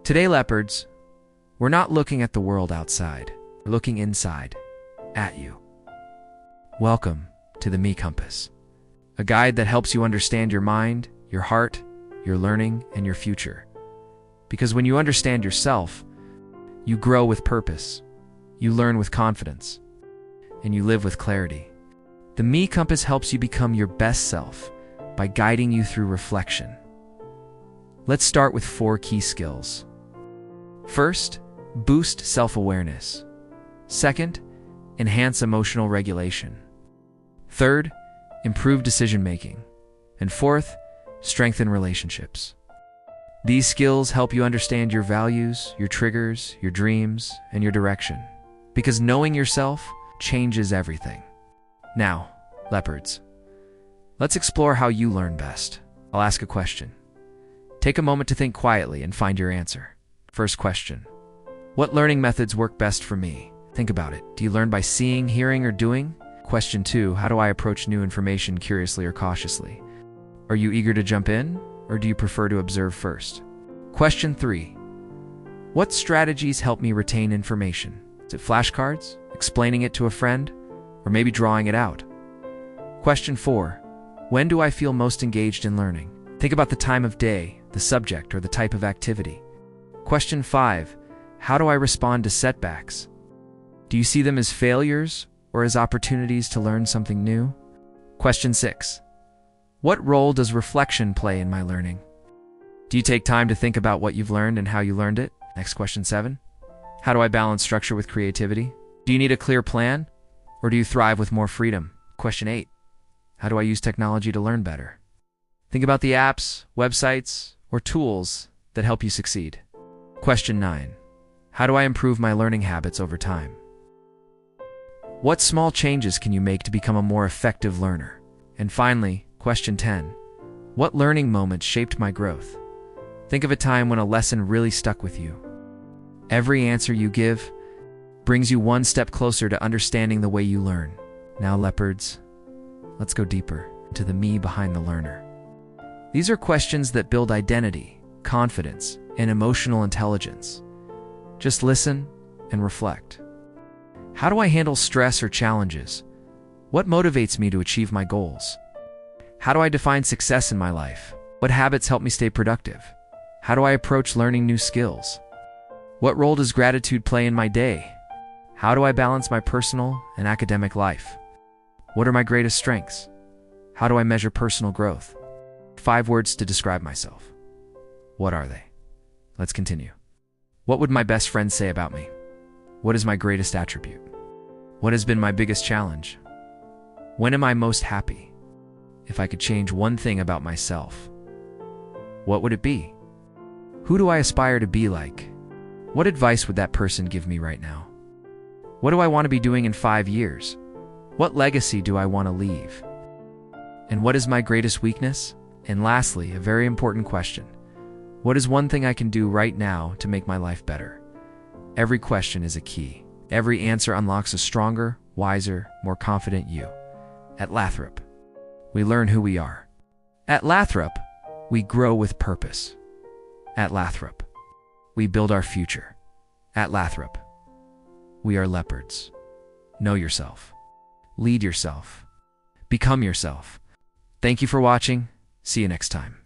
Today, Leopards, we're not looking at the world outside. We're looking inside, at you. Welcome to the Me Compass, a guide that helps you understand your mind, your heart, your learning, and your future. Because when you understand yourself, you grow with purpose, you learn with confidence, and you live with clarity. The Me Compass helps you become your best self by guiding you through reflection. Let's start with 4 key skills. First, boost self-awareness. Second, enhance emotional regulation. Third, improve decision-making. And fourth, strengthen relationships. These skills help you understand your values, your triggers, your dreams, and your direction. Because knowing yourself changes everything. Now, Leopards, let's explore how you learn best. I'll ask a question. Take a moment to think quietly and find your answer. First question. What learning methods work best for me? Think about it. Do you learn by seeing, hearing, or doing? Question 2. How do I approach new information curiously or cautiously? Are you eager to jump in, or do you prefer to observe first? Question 3. What strategies help me retain information? Is it flashcards, explaining it to a friend, or maybe drawing it out? Question 4. When do I feel most engaged in learning? Think about the time of day, the subject, or the type of activity. Question 5. How do I respond to setbacks? Do you see them as failures or as opportunities to learn something new? Question 6. What role does reflection play in my learning? Do you take time to think about what you've learned and how you learned it? Next, question 7. How do I balance structure with creativity? Do you need a clear plan, or do you thrive with more freedom? Question 8. How do I use technology to learn better? Think about the apps, websites, or tools that help you succeed. Question 9. How do I improve my learning habits over time? What small changes can you make to become a more effective learner? And finally, question 10. What learning moment shaped my growth? Think of a time when a lesson really stuck with you. Every answer you give brings you one step closer to understanding the way you learn. Now, Leopards, let's go deeper into the me behind the learner. These are questions that build identity, confidence, and emotional intelligence. Just listen and reflect. How do I handle stress or challenges? What motivates me to achieve my goals? How do I define success in my life? What habits help me stay productive? How do I approach learning new skills? What role does gratitude play in my day? How do I balance my personal and academic life? What are my greatest strengths? How do I measure personal growth? 5 words to describe myself. What are they? Let's continue. What would my best friend say about me? What is my greatest attribute? What has been my biggest challenge? When am I most happy? If I could change one thing about myself, what would it be? Who do I aspire to be like? What advice would that person give me right now? What do I want to be doing in 5 years? What legacy do I want to leave? And what is my greatest weakness? And lastly, a very important question. What is one thing I can do right now to make my life better? Every question is a key. Every answer unlocks a stronger, wiser, more confident you. At Leppard, we learn who we are. At Leppard, we grow with purpose. At Leppard, we build our future. At Leppard, we are Leopards. Know yourself. Lead yourself. Become yourself. Thank you for watching. See you next time.